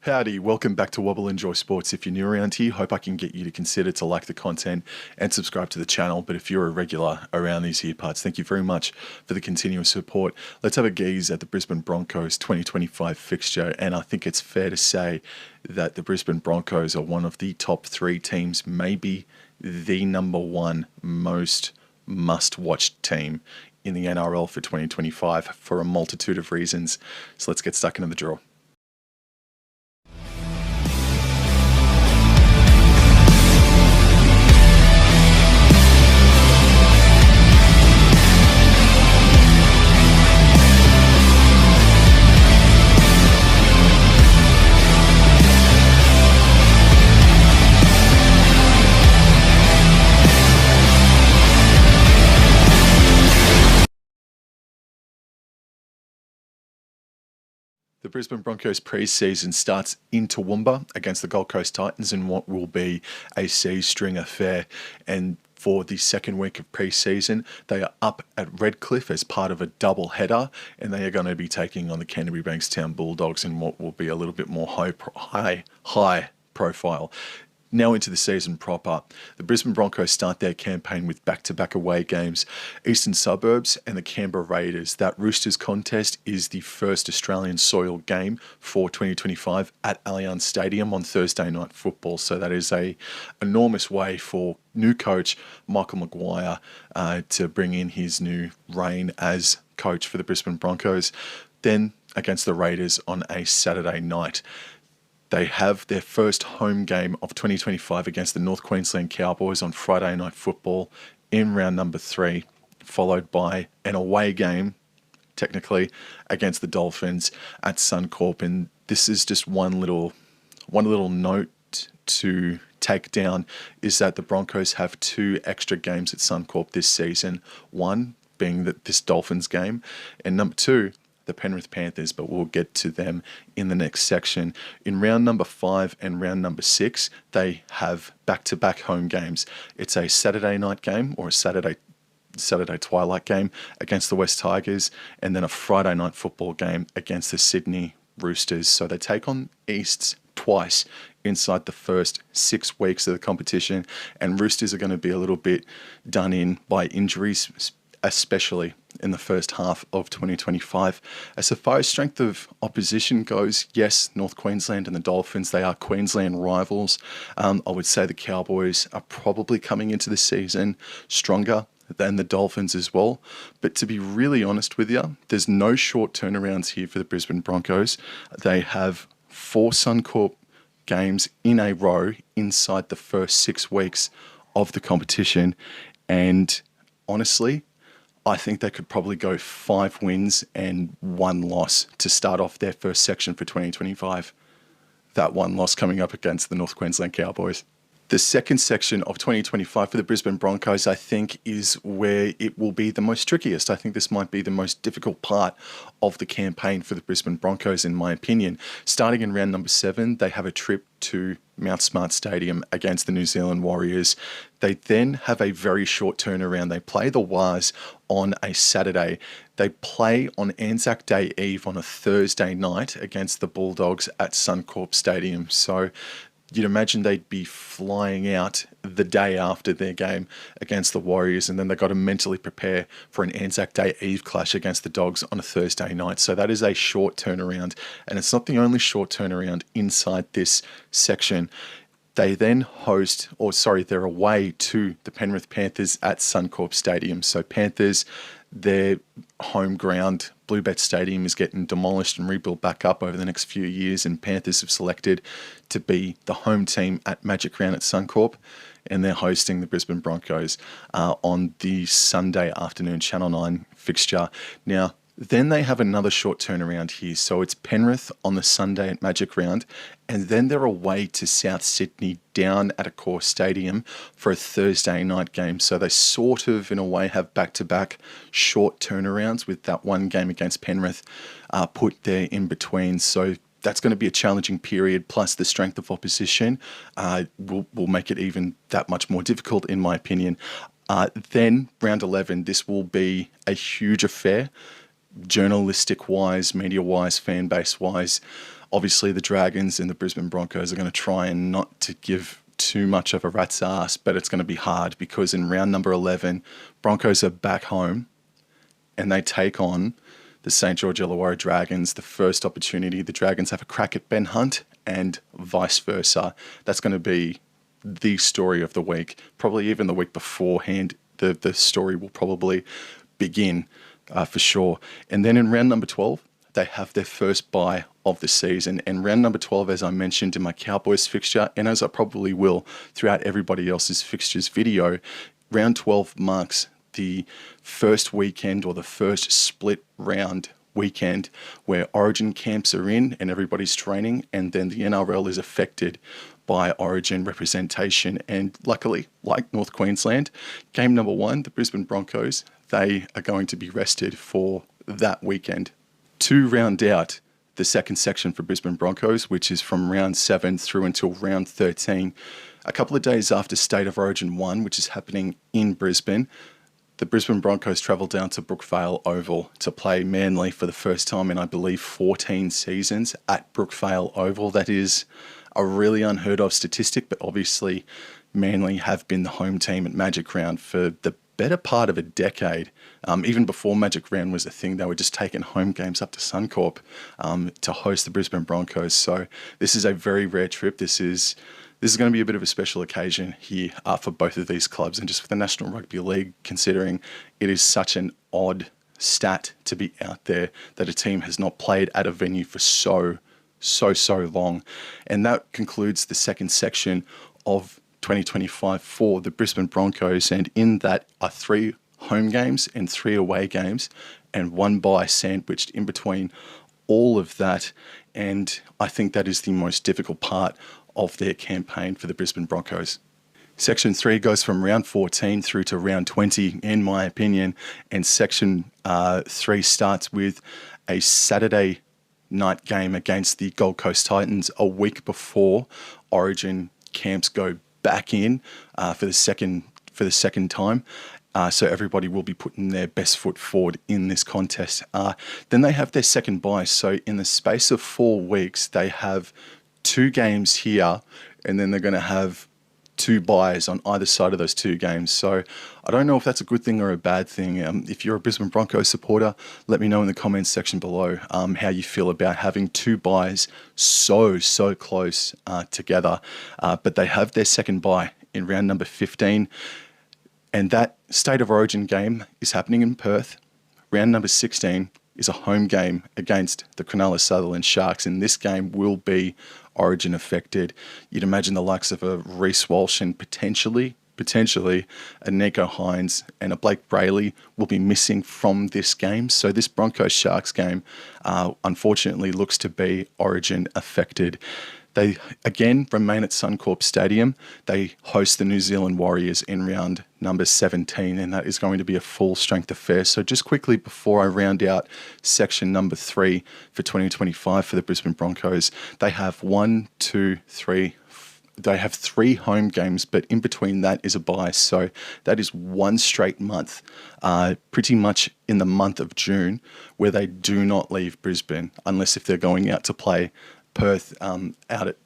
Howdy, welcome back to Wobble Enjoy Sports. If you're new around here, hope I can get you to consider to like the content and subscribe to the channel. But if you're a regular around these here parts, thank you very much for the continuous support. Let's have a gaze at the Brisbane Broncos 2025 fixture. And I think it's fair to say that the Brisbane Broncos are one of the top three teams, maybe the number one most must-watch team in the NRL for 2025 for a multitude of reasons. So let's get stuck into the draw. The Brisbane Broncos pre-season starts in Toowoomba against the Gold Coast Titans in what will be a C-string affair. And for the second week of pre-season, they are up at Redcliffe as part of a double header, and they are going to be taking on the Canterbury Bankstown Bulldogs in what will be a little bit more high profile. Now into the season proper. The Brisbane Broncos start their campaign with back-to-back away games, Eastern Suburbs and the Canberra Raiders. That Roosters contest is the first Australian soil game for 2025 at Allianz Stadium on Thursday Night Football. So that is a enormous way for new coach Michael Maguire to bring in his new reign as coach for the Brisbane Broncos. Then against the Raiders on a Saturday night. They have their first home game of 2025 against the North Queensland Cowboys on Friday Night Football in round number 3, followed by an away game, technically, against the Dolphins at Suncorp. And this is just one little note to take down, is that the Broncos have 2 extra games at Suncorp this season. One being this Dolphins game, and number 2, the Penrith Panthers, but we'll get to them in the next section. In round number 5 and round number 6, they have back-to-back home games. It's a Saturday night game or a Saturday twilight game against the West Tigers, and then a Friday night football game against the Sydney Roosters. So they take on Easts twice inside the first 6 weeks of the competition, and Roosters are going to be a little bit done in by injuries, especially in the first half of 2025. As far as strength of opposition goes, yes, North Queensland and the Dolphins, they are Queensland rivals. I would say the Cowboys are probably coming into the season stronger than the Dolphins as well. But to be really honest with you, there's no short turnarounds here for the Brisbane Broncos. They have 4 Suncorp games in a row inside the first 6 weeks of the competition. And honestly, I think they could probably go 5 wins and 1 loss to start off their first section for 2025. That 1 loss coming up against the North Queensland Cowboys. The second section of 2025 for the Brisbane Broncos, I think, is where it will be the most trickiest. I think this might be the most difficult part of the campaign for the Brisbane Broncos, in my opinion. Starting in round number 7, they have a trip to Mount Smart Stadium against the New Zealand Warriors. They then have a very short turnaround. They play the Wars on a Saturday. They play on Anzac Day Eve on a Thursday night against the Bulldogs at Suncorp Stadium. So you'd imagine they'd be flying out the day after their game against the Warriors, and then they've got to mentally prepare for an Anzac Day Eve clash against the Dogs on a Thursday night. So that is a short turnaround, and it's not the only short turnaround inside this section. They then they're away to the Penrith Panthers at Suncorp Stadium. So Panthers, their home ground, Bluebet Stadium, is getting demolished and rebuilt back up over the next few years, and Panthers have selected to be the home team at Magic Round at Suncorp, and they're hosting the Brisbane Broncos on the Sunday afternoon Channel 9 fixture. Now, then they have another short turnaround here. So it's Penrith on the Sunday at Magic Round, and then they're away to South Sydney down at Accor Stadium for a Thursday night game. So they sort of, in a way, have back-to-back short turnarounds with that one game against Penrith put there in between. So that's going to be a challenging period, plus the strength of opposition will make it even that much more difficult, in my opinion. Then round 11, this will be a huge affair. Journalistic-wise, media-wise, fan base-wise, Obviously, the Dragons and the Brisbane Broncos are going to try and not to give too much of a rat's ass, but it's going to be hard because in round number 11, Broncos are back home and they take on the St. George Illawarra Dragons. The first opportunity, the Dragons have a crack at Ben Hunt and vice versa. That's going to be the story of the week. Probably even the week beforehand, the story will probably begin for sure. And then in round number 12, they have their first bye of the season. And round number 12, as I mentioned in my Cowboys fixture, and as I probably will throughout everybody else's fixtures video, round 12 marks the first weekend or the first split round weekend where Origin camps are in and everybody's training, and then the NRL is affected by Origin representation. And luckily, like North Queensland, game number 1, the Brisbane Broncos, they are going to be rested for that weekend. To round out the second section for Brisbane Broncos, which is from round 7 through until round 13, a couple of days after State of Origin 1, which is happening in Brisbane, the Brisbane Broncos travel down to Brookvale Oval to play Manly for the first time in, I believe, 14 seasons at Brookvale Oval. That is a really unheard of statistic, but obviously Manly have been the home team at Magic Round for the better part of a decade. Even before Magic Round was a thing, they were just taking home games up to Suncorp to host the Brisbane Broncos. So this is a very rare trip. This is going to be a bit of a special occasion here for both of these clubs and just for the National Rugby League, considering it is such an odd stat to be out there that a team has not played at a venue for so long. And that concludes the second section of 2025 for the Brisbane Broncos, and in that are 3 home games and 3 away games and 1 bye sandwiched in between all of that. And I think that is the most difficult part of their campaign for the Brisbane Broncos. Section 3 goes from round 14 through to round 20, in my opinion, and Section 3 starts with a Saturday night game against the Gold Coast Titans a week before Origin camps go back in for the second time. So everybody will be putting their best foot forward in this contest. Then they have their second bye. So in the space of 4 weeks, they have 2 games here, and then they're going to have 2 byes on either side of those 2 games. So I don't know if that's a good thing or a bad thing. If you're a Brisbane Broncos supporter, let me know in the comments section below how you feel about having 2 byes so close together. But they have their second bye in round number 15, and that State of Origin game is happening in Perth. Round number 16 is a home game against the Cronulla Sutherland Sharks, and this game will be Origin affected. You'd imagine the likes of a Reece Walsh and potentially a Nico Hines and a Blake Brayley will be missing from this game. So this Broncos Sharks game unfortunately looks to be Origin affected. They again remain at Suncorp Stadium. They host the New Zealand Warriors in round number 17, and that is going to be a full strength affair. So just quickly before I round out section number 3 for 2025 for the Brisbane Broncos, they have 3 home games, but in between that is a bye. So that is 1 straight month, pretty much in the month of June, where they do not leave Brisbane unless if they're going out to play Perth out at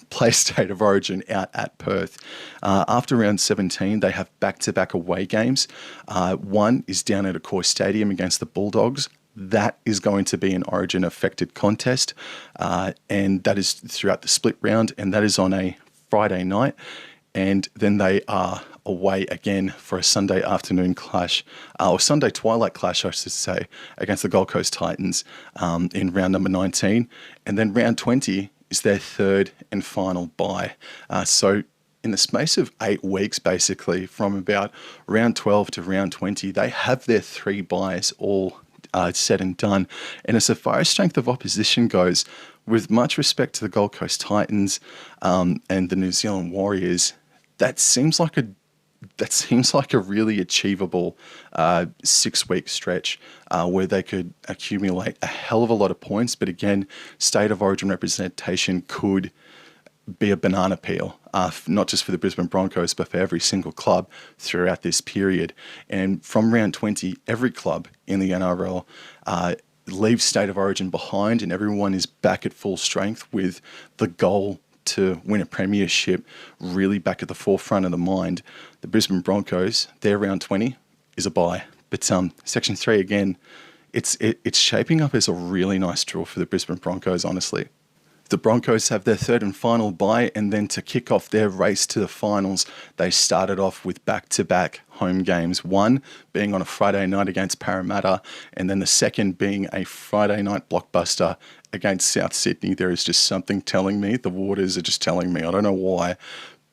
play State of Origin out at Perth. After round 17, they have back-to-back away games. One is down at Accor Stadium against the Bulldogs. That is going to be an Origin-affected contest, and that is throughout the split round, and that is on a Friday night. And then they are away again for a Sunday afternoon clash, or Sunday twilight clash, I should say, against the Gold Coast Titans in round number 19. And then round 20 is their third and final bye. So in the space of 8 weeks, basically, from about round 12 to round 20, they have their 3 byes all said and done. And as far as strength of opposition goes, with much respect to the Gold Coast Titans and the New Zealand Warriors, that seems like a really achievable 6-week stretch where they could accumulate a hell of a lot of points. But again, State of Origin representation could be a banana peel, not just for the Brisbane Broncos, but for every single club throughout this period. And from round 20, every club in the NRL, leave State of Origin behind and everyone is back at full strength with the goal to win a premiership really back at the forefront of the mind, the Brisbane Broncos, their round 20 is a bye. But Section 3, again, it's shaping up as a really nice draw for the Brisbane Broncos, honestly. The Broncos have their third and final bye, and then to kick off their race to the finals, they started off with back-to-back home games. One being on a Friday night against Parramatta, and then the second being a Friday night blockbuster against South Sydney. There is just something telling me, the waters are just telling me, I don't know why,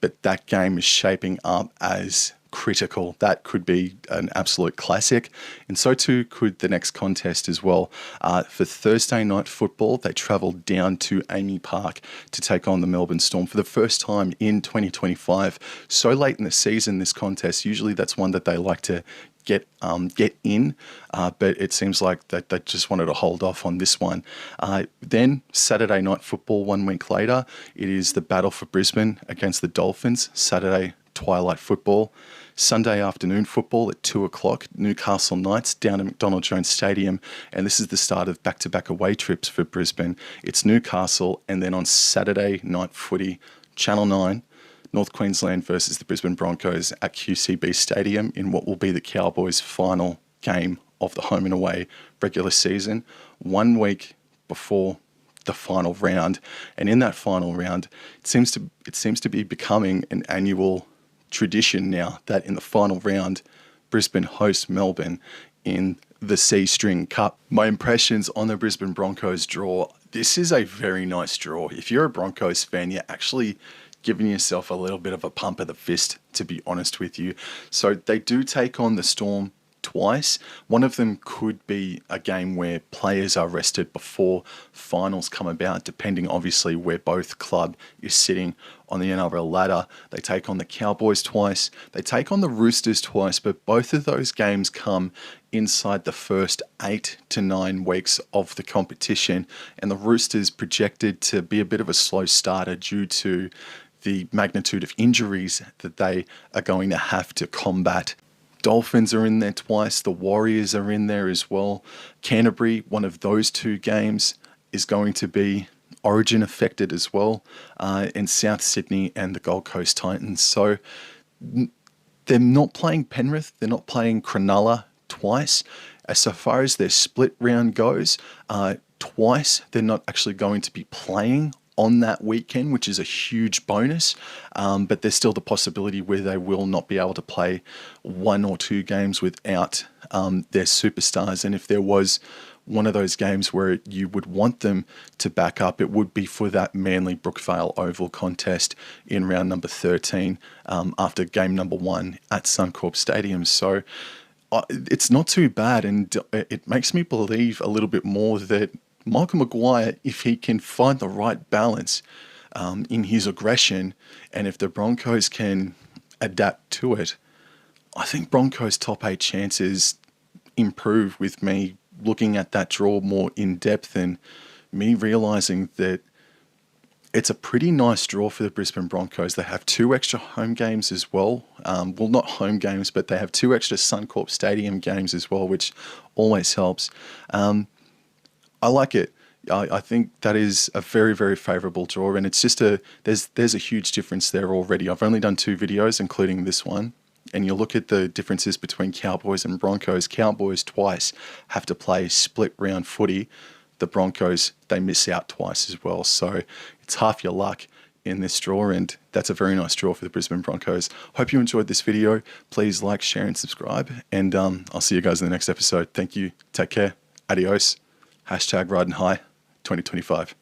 but that game is shaping up as critical. That could be an absolute classic, and so too could the next contest as well. For Thursday night football, they travelled down to Amy Park to take on the Melbourne Storm for the first time in 2025. So late in the season, this contest, usually that's one that they like to get in, but it seems like that they just wanted to hold off on this one. Then Saturday night football 1 week later, it is the battle for Brisbane against the Dolphins. Saturday twilight football. Sunday afternoon football at 2 o'clock, Newcastle Knights down at McDonald Jones Stadium, and this is the start of back-to-back away trips for Brisbane. It's Newcastle, and then on Saturday night footy, Channel 9, North Queensland versus the Brisbane Broncos at QCB Stadium in what will be the Cowboys' final game of the home and away regular season, 1 week before the final round. And in that final round, it seems to be becoming an annual tradition now that in the final round, Brisbane hosts Melbourne in the C-String Cup. My impressions on the Brisbane Broncos draw, this is a very nice draw. If you're a Broncos fan, you're actually giving yourself a little bit of a pump of the fist, to be honest with you. So they do take on the Storm twice. One of them could be a game where players are rested before finals come about, depending obviously where both club is sitting on the NRL ladder. They take on the Cowboys twice. They take on the Roosters twice, but both of those games come inside the first 8 to 9 weeks of the competition, and the Roosters projected to be a bit of a slow starter due to the magnitude of injuries that they are going to have to combat. Dolphins are in there twice. The Warriors are in there as well. Canterbury, one of those two games, is going to be Origin affected as well. And South Sydney and the Gold Coast Titans. So they're not playing Penrith. They're not playing Cronulla twice. As so far as their split round goes, twice they're not actually going to be playing on that weekend, which is a huge bonus, but there's still the possibility where they will not be able to play 1 or 2 games without their superstars. And if there was one of those games where you would want them to back up, it would be for that Manly Brookvale Oval contest in round number 13 after game number 1 at Suncorp Stadium. So it's not too bad, and it makes me believe a little bit more that Michael Maguire, if he can find the right balance in his aggression, and if the Broncos can adapt to it, I think Broncos' top 8 chances improve with me looking at that draw more in depth and me realising that it's a pretty nice draw for the Brisbane Broncos. They have 2 extra home games as well. Well, not home games, but they have 2 extra Suncorp Stadium games as well, which always helps. I like it. I think that is a very, very favourable draw, and it's just there's a huge difference there already. I've only done 2 videos, including this one, and you look at the differences between Cowboys and Broncos. Cowboys twice have to play split round footy. The Broncos, they miss out twice as well. So it's half your luck in this draw, and that's a very nice draw for the Brisbane Broncos. Hope you enjoyed this video. Please like, share, and subscribe, and I'll see you guys in the next episode. Thank you. Take care. Adios. #RidenHigh 2025.